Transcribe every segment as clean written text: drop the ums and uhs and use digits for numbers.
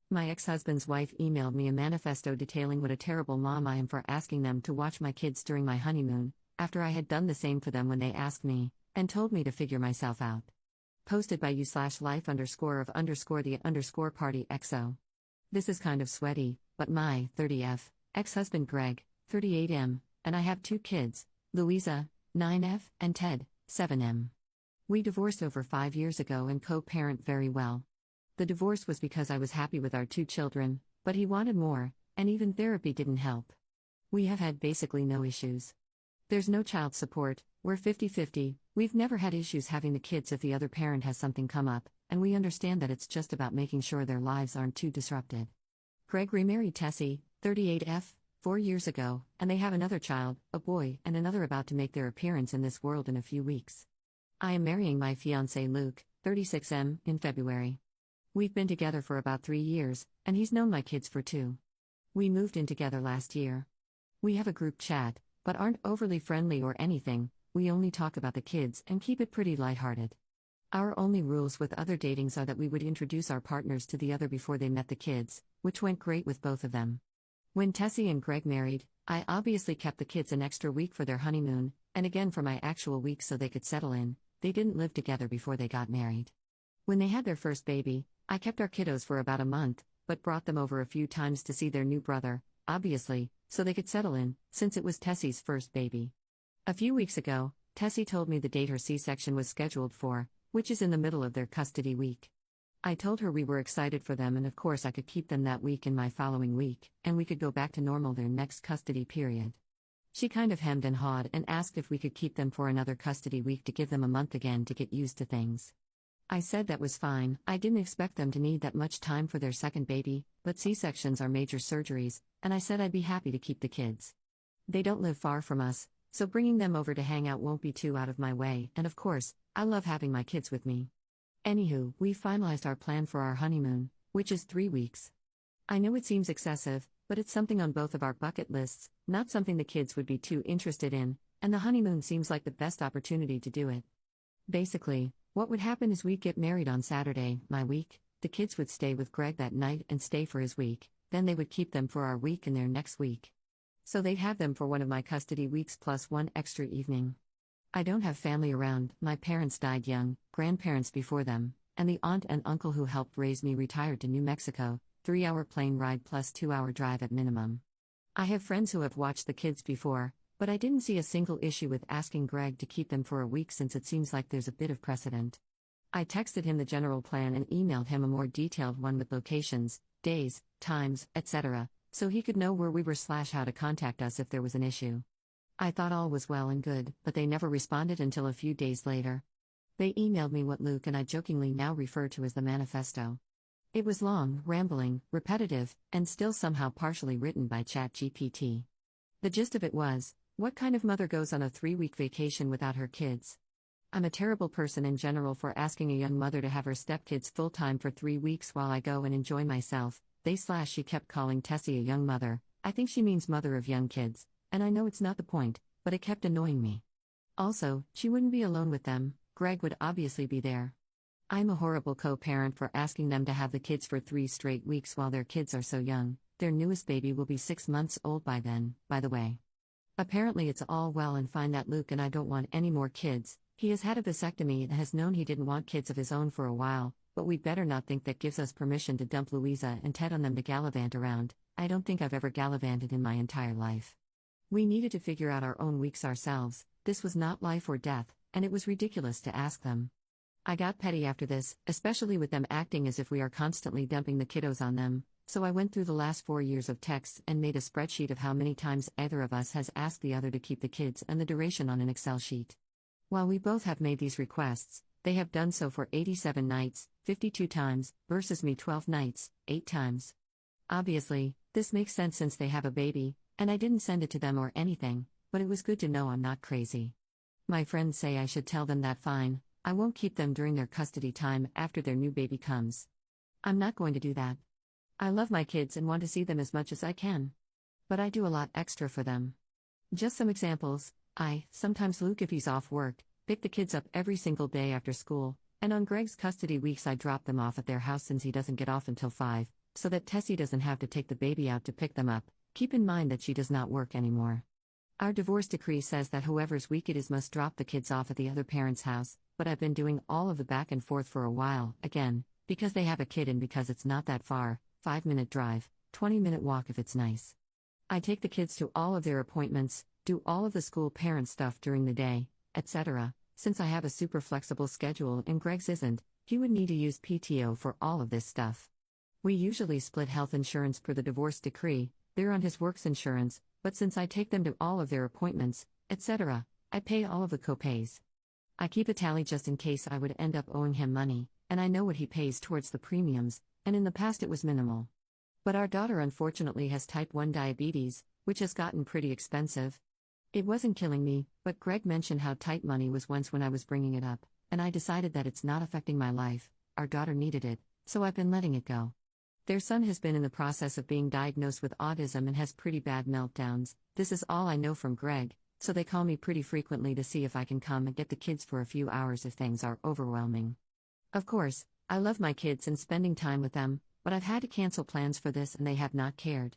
My ex-husband's wife emailed me a manifesto detailing what a terrible mom I am for asking them to watch my kids during my honeymoon, after I had done the same for them when they asked me, and told me to figure myself out. Posted by you/life_of_the_party XO. This is kind of sweaty, but my 30F ex-husband Greg, 38M, and I have two kids, Louisa, 9F, and Ted, 7M. We divorced over 5 years ago and co-parent very well. The divorce was because I was happy with our two children, but he wanted more, and even therapy didn't help. We have had basically no issues. There's no child support, we're 50-50, we've never had issues having the kids if the other parent has something come up, and we understand that it's just about making sure their lives aren't too disrupted. Greg remarried Tessie, 38F, 4 years ago, and they have another child, a boy, and another about to make their appearance in this world in a few weeks. I am marrying my fiancé Luke, 36M, in February. We've been together for about 3 years, and he's known my kids for 2. We moved in together last year. We have a group chat, but aren't overly friendly or anything, we only talk about the kids and keep it pretty lighthearted. Our only rules with other datings are that we would introduce our partners to the other before they met the kids, which went great with both of them. When Tessie and Greg married, I obviously kept the kids an extra week for their honeymoon, and again for my actual week so they could settle in. They didn't live together before they got married. When they had their first baby, I kept our kiddos for about a month, but brought them over a few times to see their new brother, obviously, so they could settle in, since it was Tessie's first baby. A few weeks ago, Tessie told me the date her C-section was scheduled for, which is in the middle of their custody week. I told her we were excited for them and of course I could keep them that week and my following week, and we could go back to normal their next custody period. She kind of hemmed and hawed and asked if we could keep them for another custody week to give them a month again to get used to things. I said that was fine, I didn't expect them to need that much time for their second baby, but C-sections are major surgeries, and I said I'd be happy to keep the kids. They don't live far from us, so bringing them over to hang out won't be too out of my way, and of course, I love having my kids with me. Anywho, we finalized our plan for our honeymoon, which is 3 weeks. I know it seems excessive, but it's something on both of our bucket lists, not something the kids would be too interested in, and the honeymoon seems like the best opportunity to do it. Basically, what would happen is we'd get married on Saturday, my week, the kids would stay with Greg that night and stay for his week, then they would keep them for our week and their next week. So they'd have them for one of my custody weeks plus one extra evening. I don't have family around, my parents died young, grandparents before them, and the aunt and uncle who helped raise me retired to New Mexico, 3-hour plane ride plus 2-hour drive at minimum. I have friends who have watched the kids before, but I didn't see a single issue with asking Greg to keep them for a week since it seems like there's a bit of precedent. I texted him the general plan and emailed him a more detailed one with locations, days, times, etc., so he could know where we were/how to contact us if there was an issue. I thought all was well and good, but they never responded until a few days later. They emailed me what Luke and I jokingly now refer to as the manifesto. It was long, rambling, repetitive, and still somehow partially written by ChatGPT. The gist of it was, what kind of mother goes on a 3-week vacation without her kids? I'm a terrible person in general for asking a young mother to have her stepkids full-time for 3 weeks while I go and enjoy myself. She kept calling Tessie a young mother, I think she means mother of young kids, and I know it's not the point, but it kept annoying me. Also, she wouldn't be alone with them, Greg would obviously be there. I'm a horrible co-parent for asking them to have the kids for 3 straight weeks while their kids are so young. Their newest baby will be 6 months old by then, by the way. Apparently it's all well and fine that Luke and I don't want any more kids. He has had a vasectomy and has known he didn't want kids of his own for a while, but we'd better not think that gives us permission to dump Louisa and Ted on them to gallivant around. I don't think I've ever gallivanted in my entire life. We needed to figure out our own weeks ourselves, this was not life or death, and it was ridiculous to ask them. I got petty after this, especially with them acting as if we are constantly dumping the kiddos on them, so I went through the last 4 years of texts and made a spreadsheet of how many times either of us has asked the other to keep the kids and the duration on an Excel sheet. While we both have made these requests, they have done so for 87 nights, 52 times, versus me 12 nights, 8 times. Obviously, this makes sense since they have a baby, and I didn't send it to them or anything, but it was good to know I'm not crazy. My friends say I should tell them that fine, I won't keep them during their custody time after their new baby comes. I'm not going to do that. I love my kids and want to see them as much as I can. But I do a lot extra for them. Just some examples, sometimes Luke if he's off work, pick the kids up every single day after school, and on Greg's custody weeks I drop them off at their house since he doesn't get off until 5, So that Tessie doesn't have to take the baby out to pick them up. Keep in mind that she does not work anymore. Our divorce decree says that whoever's week it is must drop the kids off at the other parent's house, but I've been doing all of the back and forth for a while, again, because they have a kid and because it's not that far, 5-minute drive, 20-minute walk if it's nice. I take the kids to all of their appointments, do all of the school parent stuff during the day, etc. Since I have a super flexible schedule and Greg's isn't, he would need to use PTO for all of this stuff. We usually split health insurance per the divorce decree. They're on his works insurance, but since I take them to all of their appointments, etc., I pay all of the copays. I keep a tally just in case I would end up owing him money, and I know what he pays towards the premiums, and in the past it was minimal. But our daughter unfortunately has type 1 diabetes, which has gotten pretty expensive. It wasn't killing me, but Greg mentioned how tight money was once when I was bringing it up, and I decided that it's not affecting my life. Our daughter needed it, so I've been letting it go. Their son has been in the process of being diagnosed with autism and has pretty bad meltdowns. This is all I know from Greg, so they call me pretty frequently to see if I can come and get the kids for a few hours if things are overwhelming. Of course, I love my kids and spending time with them, but I've had to cancel plans for this and they have not cared.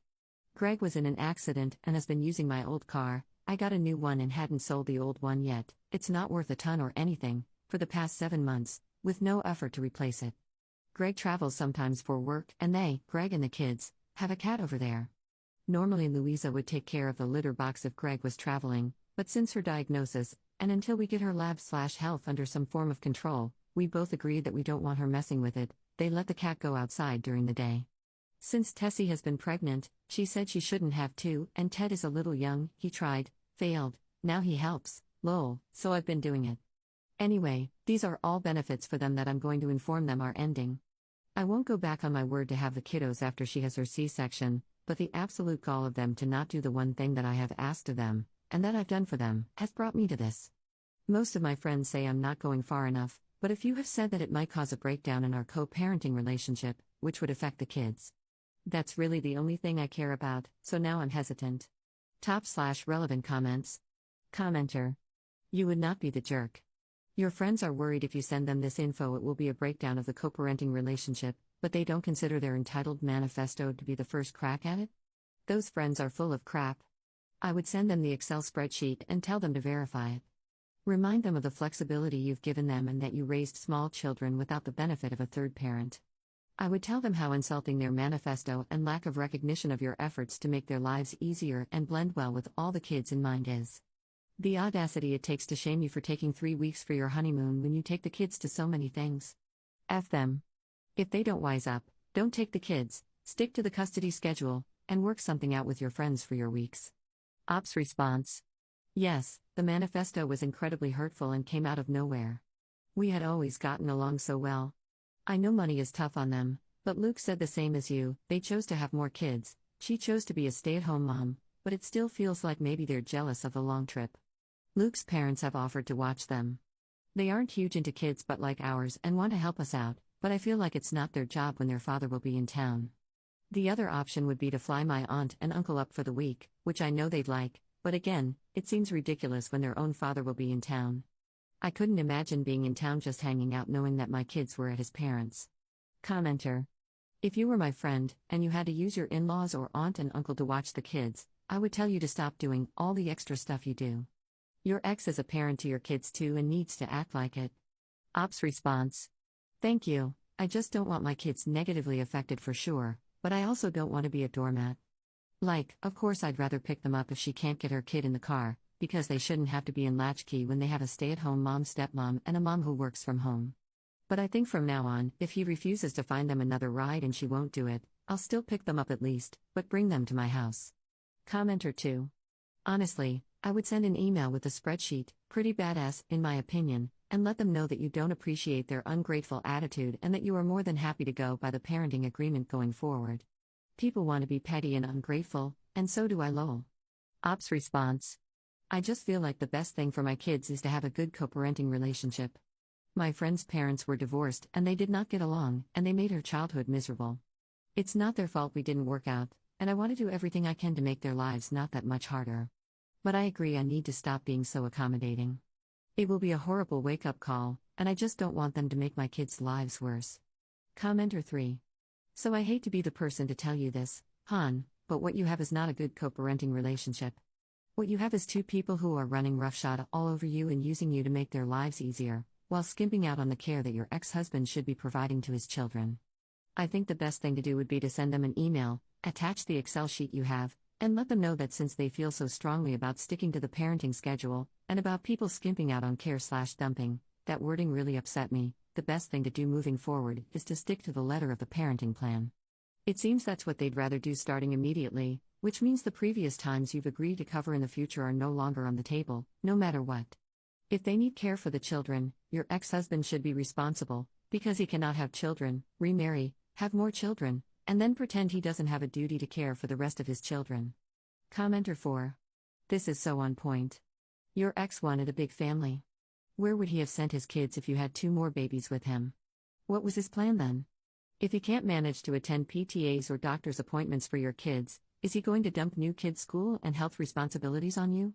Greg was in an accident and has been using my old car. I got a new one and hadn't sold the old one yet. It's not worth a ton or anything, for the past 7 months, with no effort to replace it. Greg travels sometimes for work, and they, Greg and the kids, have a cat over there. Normally Louisa would take care of the litter box if Greg was traveling, but since her diagnosis, and until we get her lab/health under some form of control, we both agreed that we don't want her messing with it. They let the cat go outside during the day. Since Tessie has been pregnant, she said she shouldn't have to, and Ted is a little young. He tried, failed, now he helps, lol, so I've been doing it. Anyway, these are all benefits for them that I'm going to inform them are ending. I won't go back on my word to have the kiddos after she has her C-section, but the absolute gall of them to not do the one thing that I have asked of them, and that I've done for them, has brought me to this. Most of my friends say I'm not going far enough, but a few have said that it might cause a breakdown in our co-parenting relationship, which would affect the kids. That's really the only thing I care about, so now I'm hesitant. Top/relevant comments. Commenter. You would not be the jerk. Your friends are worried if you send them this info it will be a breakdown of the co-parenting relationship, but they don't consider their entitled manifesto to be the first crack at it? Those friends are full of crap. I would send them the Excel spreadsheet and tell them to verify it. Remind them of the flexibility you've given them and that you raised small children without the benefit of a third parent. I would tell them how insulting their manifesto and lack of recognition of your efforts to make their lives easier and blend well with all the kids in mind is. The audacity it takes to shame you for taking 3 weeks for your honeymoon when you take the kids to so many things. F them. If they don't wise up, don't take the kids, stick to the custody schedule, and work something out with your friends for your weeks. Ops response. Yes, the manifesto was incredibly hurtful and came out of nowhere. We had always gotten along so well. I know money is tough on them, but Luke said the same as you. They chose to have more kids. She chose to be a stay-at-home mom, but it still feels like maybe they're jealous of the long trip. Luke's parents have offered to watch them. They aren't huge into kids but like ours and want to help us out, but I feel like it's not their job when their father will be in town. The other option would be to fly my aunt and uncle up for the week, which I know they'd like, but again, it seems ridiculous when their own father will be in town. I couldn't imagine being in town just hanging out knowing that my kids were at his parents'. Commenter. If you were my friend, and you had to use your in-laws or aunt and uncle to watch the kids, I would tell you to stop doing all the extra stuff you do. Your ex is a parent to your kids too and needs to act like it. Ops response. Thank you, I just don't want my kids negatively affected for sure, but I also don't want to be a doormat. Like, of course I'd rather pick them up if she can't get her kid in the car, because they shouldn't have to be in latchkey when they have a stay-at-home mom, stepmom, and a mom who works from home. But I think from now on, if he refuses to find them another ride and she won't do it, I'll still pick them up at least, but bring them to my house. Commenter 2. Honestly, I would send an email with a spreadsheet, pretty badass, in my opinion, and let them know that you don't appreciate their ungrateful attitude and that you are more than happy to go by the parenting agreement going forward. People want to be petty and ungrateful, and so do I lol. Ops response. I just feel like the best thing for my kids is to have a good co-parenting relationship. My friend's parents were divorced and they did not get along, and they made her childhood miserable. It's not their fault we didn't work out, and I want to do everything I can to make their lives not that much harder. But I agree I need to stop being so accommodating. It will be a horrible wake-up call, and I just don't want them to make my kids' lives worse. Commenter 3. So I hate to be the person to tell you this, hon, but what you have is not a good co-parenting relationship. What you have is two people who are running roughshod all over you and using you to make their lives easier, while skimping out on the care that your ex-husband should be providing to his children. I think the best thing to do would be to send them an email, attach the Excel sheet you have, and let them know that since they feel so strongly about sticking to the parenting schedule, and about people skimping out on care/dumping, that wording really upset me. The best thing to do moving forward is to stick to the letter of the parenting plan. It seems that's what they'd rather do starting immediately, which means the previous times you've agreed to cover in the future are no longer on the table, no matter what. If they need care for the children, your ex-husband should be responsible, because he cannot have children, remarry, have more children, and then pretend he doesn't have a duty to care for the rest of his children. Commenter 4. This is so on point. Your ex wanted a big family. Where would he have sent his kids if you had 2 more babies with him? What was his plan then? If he can't manage to attend PTAs or doctor's appointments for your kids, is he going to dump new kids' school and health responsibilities on you?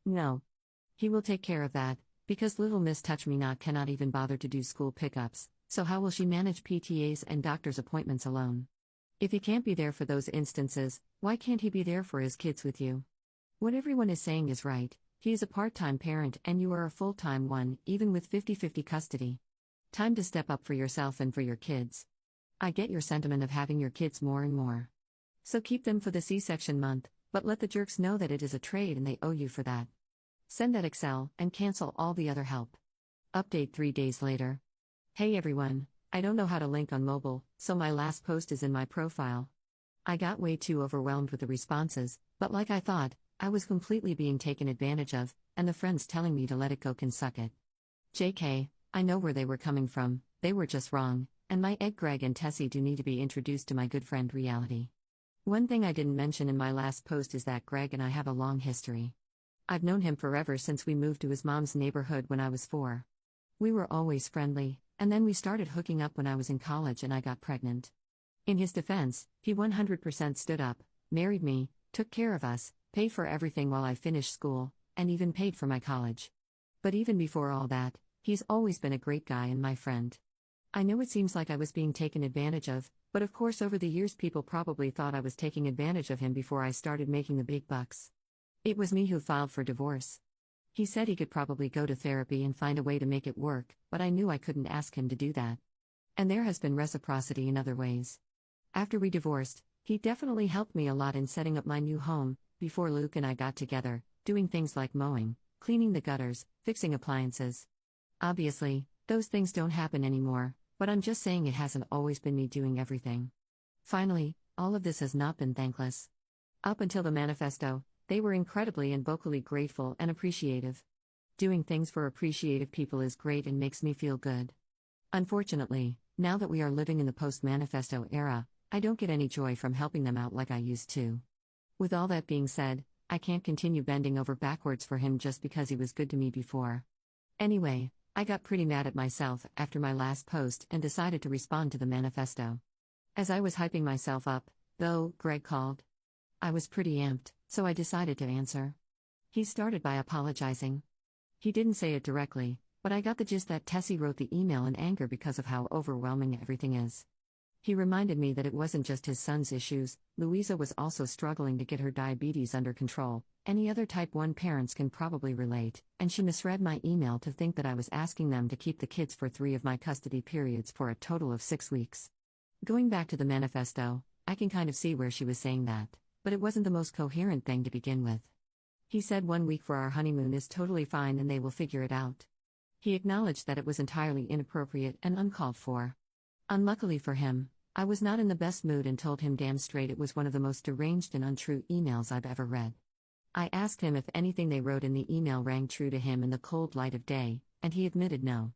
No. He will take care of that, because little Miss Touch-Me-Not cannot even bother to do school pickups, so how will she manage PTAs and doctor's appointments alone? If he can't be there for those instances, why can't he be there for his kids with you? What everyone is saying is right. He is a part-time parent and you are a full-time one, even with 50-50 custody. Time to step up for yourself and for your kids. I get your sentiment of having your kids more and more. So keep them for the C-section month, but let the jerks know that it is a trade and they owe you for that. Send that Excel and cancel all the other help. Update 3 days later. Hey everyone, I don't know how to link on mobile, so my last post is in my profile. I got way too overwhelmed with the responses, but like I thought, I was completely being taken advantage of, and the friends telling me to let it go can suck it. JK, I know where they were coming from, they were just wrong, and my egg Greg and Tessie do need to be introduced to my good friend reality. One thing I didn't mention in my last post is that Greg and I have a long history. I've known him forever since we moved to his mom's neighborhood when I was 4. We were always friendly, and then we started hooking up when I was in college and I got pregnant. In his defense, he 100% stood up, married me, took care of us, paid for everything while I finished school, and even paid for my college. But even before all that, he's always been a great guy and my friend. I know it seems like I was being taken advantage of, but of course over the years people probably thought I was taking advantage of him before I started making the big bucks. It was me who filed for divorce. He said he could probably go to therapy and find a way to make it work, but I knew I couldn't ask him to do that. And there has been reciprocity in other ways. After we divorced, he definitely helped me a lot in setting up my new home, before Luke and I got together, doing things like mowing, cleaning the gutters, fixing appliances. Obviously, those things don't happen anymore, but I'm just saying it hasn't always been me doing everything. Finally, all of this has not been thankless. Up until the manifesto, they were incredibly and vocally grateful and appreciative. Doing things for appreciative people is great and makes me feel good. Unfortunately, now that we are living in the post-manifesto era, I don't get any joy from helping them out like I used to. With all that being said, I can't continue bending over backwards for him just because he was good to me before. Anyway, I got pretty mad at myself after my last post and decided to respond to the manifesto. As I was hyping myself up, though, Greg called. I was pretty amped, so I decided to answer. He started by apologizing. He didn't say it directly, but I got the gist that Tessie wrote the email in anger because of how overwhelming everything is. He reminded me that it wasn't just his son's issues, Louisa was also struggling to get her diabetes under control. Any other type 1 parents can probably relate, and she misread my email to think that I was asking them to keep the kids for 3 of my custody periods for a total of 6 weeks. Going back to the manifesto, I can kind of see where she was saying that, but it wasn't the most coherent thing to begin with. He said 1 week for our honeymoon is totally fine and they will figure it out. He acknowledged that it was entirely inappropriate and uncalled for. Unluckily for him, I was not in the best mood and told him damn straight it was one of the most deranged and untrue emails I've ever read. I asked him if anything they wrote in the email rang true to him in the cold light of day, and he admitted no.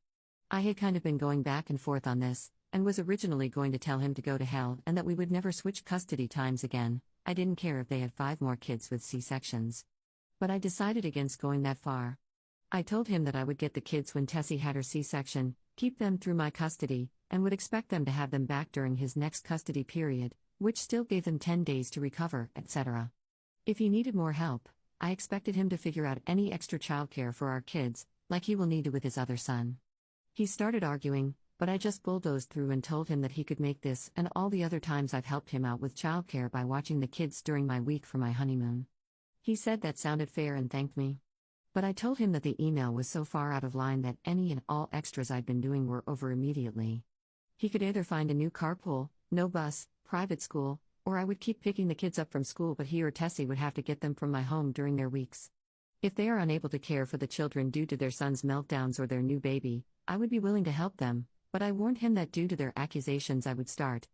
I had kind of been going back and forth on this, and was originally going to tell him to go to hell and that we would never switch custody times again. I didn't care if they had 5 more kids with C-sections. But I decided against going that far. I told him that I would get the kids when Tessie had her C-section, keep them through my custody, and would expect them to have them back during his next custody period, which still gave them 10 days to recover, etc. If he needed more help, I expected him to figure out any extra childcare for our kids, like he will need to with his other son. He started arguing, but I just bulldozed through and told him that he could make this and all the other times I've helped him out with childcare by watching the kids during my week for my honeymoon. He said that sounded fair and thanked me. But I told him that the email was so far out of line that any and all extras I'd been doing were over immediately. He could either find a new carpool, no bus, private school, or I would keep picking the kids up from school, but he or Tessie would have to get them from my home during their weeks. If they are unable to care for the children due to their son's meltdowns or their new baby, I would be willing to help them, but I warned him that due to their accusations I would start,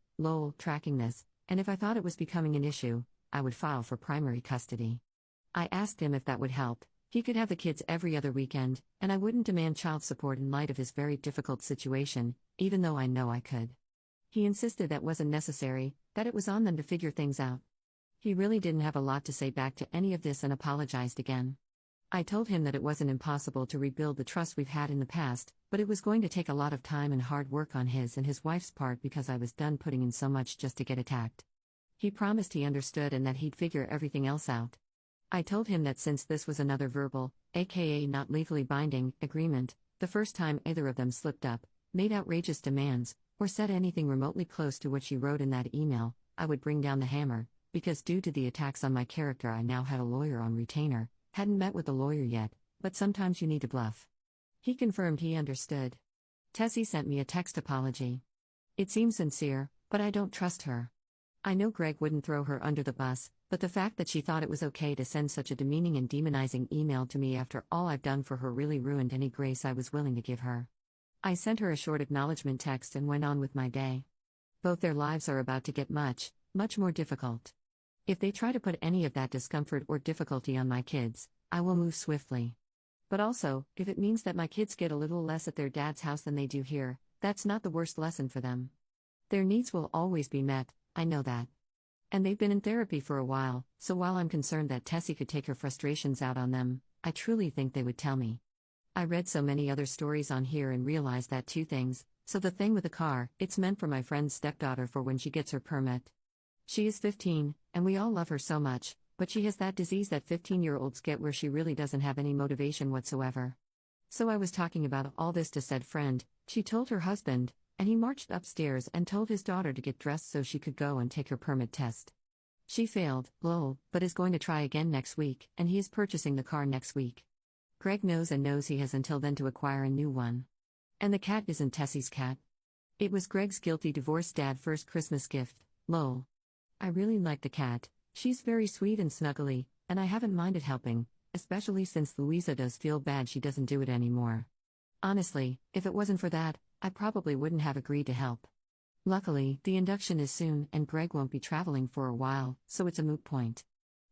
tracking this, and if I thought it was becoming an issue, I would file for primary custody. I asked him if that would help. He could have the kids every other weekend, and I wouldn't demand child support in light of his very difficult situation, even though I know I could. He insisted that wasn't necessary, that it was on them to figure things out. He really didn't have a lot to say back to any of this and apologized again. I told him that it wasn't impossible to rebuild the trust we've had in the past, but it was going to take a lot of time and hard work on his and his wife's part because I was done putting in so much just to get attacked. He promised he understood and that he'd figure everything else out. I told him that since this was another verbal, aka not legally binding, agreement, the first time either of them slipped up, made outrageous demands, or said anything remotely close to what she wrote in that email, I would bring down the hammer, because due to the attacks on my character I now had a lawyer on retainer, hadn't met with the lawyer yet, but sometimes you need to bluff. He confirmed he understood. Tessie sent me a text apology. It seems sincere, but I don't trust her. I know Greg wouldn't throw her under the bus, but the fact that she thought it was okay to send such a demeaning and demonizing email to me after all I've done for her really ruined any grace I was willing to give her. I sent her a short acknowledgement text and went on with my day. Both their lives are about to get much more difficult. If they try to put any of that discomfort or difficulty on my kids, I will move swiftly. But also, if it means that my kids get a little less at their dad's house than they do here, that's not the worst lesson for them. Their needs will always be met, I know that. And they've been in therapy for a while, so while I'm concerned that Tessie could take her frustrations out on them, I truly think they would tell me. I read so many other stories on here and realized that two things. So the thing with the car, it's meant for my friend's stepdaughter for when she gets her permit. She is 15, and we all love her so much, but she has that disease that 15-year-olds get where she really doesn't have any motivation whatsoever. So I was talking about all this to said friend, she told her husband, and he marched upstairs and told his daughter to get dressed so she could go and take her permit test. She failed, but is going to try again next week, and he is purchasing the car next week. Greg knows he has until then to acquire a new one. And the cat isn't Tessie's cat. It was Greg's guilty divorced dad first Christmas gift, I really like the cat, she's very sweet and snuggly, and I haven't minded helping, especially since Louisa does feel bad she doesn't do it anymore. Honestly, if it wasn't for that, I probably wouldn't have agreed to help. Luckily, the induction is soon and Greg won't be traveling for a while, so it's a moot point.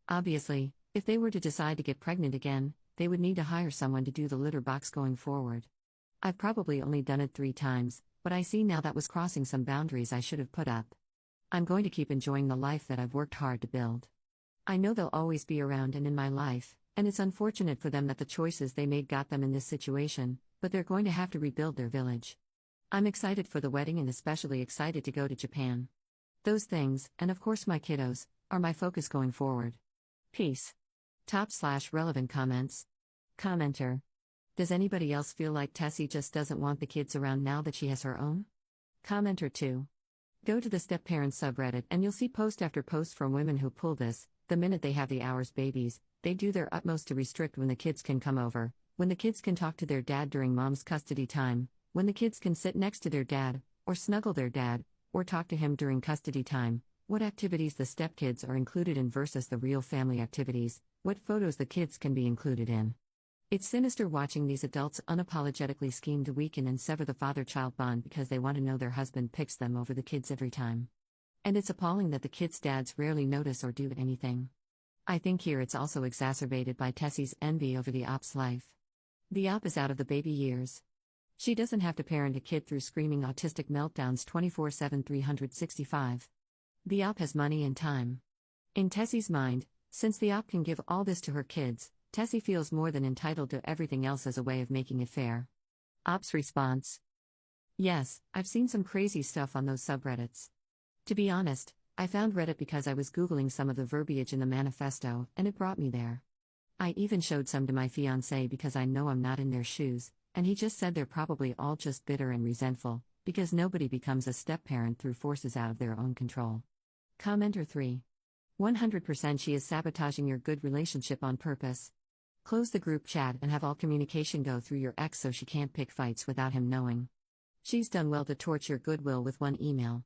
Obviously, if they were to decide to get pregnant again, they would need to hire someone to do the litter box going forward. I've probably only done it 3 times, but I see now that was crossing some boundaries I should have put up. I'm going to keep enjoying the life that I've worked hard to build. I know they'll always be around and in my life, and it's unfortunate for them that the choices they made got them in this situation, but they're going to have to rebuild their village. I'm excited for the wedding and especially excited to go to Japan. Those things, and of course my kiddos, are my focus going forward. Peace. /relevant comments. Commenter. Does anybody else feel like Tessie just doesn't want the kids around now that she has her own? Commenter 2. Go to the step-parents subreddit and you'll see post after post from women who pull this. The minute they have the hours babies, they do their utmost to restrict when the kids can come over, when the kids can talk to their dad during mom's custody time, when the kids can sit next to their dad, or snuggle their dad, or talk to him during custody time, what activities the stepkids are included in versus the real family activities, what photos the kids can be included in. It's sinister watching these adults unapologetically scheme to weaken and sever the father-child bond because they want to know their husband picks them over the kids every time. And it's appalling that the kids' dads rarely notice or do anything. I think here it's also exacerbated by Tessie's envy over the op's life. The op is out of the baby years. She doesn't have to parent a kid through screaming autistic meltdowns 24/7 365. The op has money and time. In Tessie's mind, since the op can give all this to her kids, Tessie feels more than entitled to everything else as a way of making it fair. Op's response. Yes, I've seen some crazy stuff on those subreddits. To be honest, I found Reddit because I was Googling some of the verbiage in the manifesto, and it brought me there. I even showed some to my fiancé because I know I'm not in their shoes, and he just said they're probably all just bitter and resentful, because nobody becomes a step-parent through forces out of their own control. Commenter 3. 100% she is sabotaging your good relationship on purpose. Close the group chat and have all communication go through your ex so she can't pick fights without him knowing. She's done well to torch your goodwill with one email.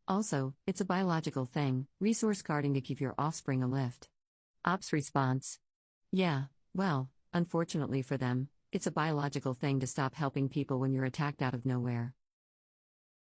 Also, it's a biological thing, resource guarding to keep your offspring a lift. Ops response. Yeah, well, unfortunately for them, it's a biological thing to stop helping people when you're attacked out of nowhere.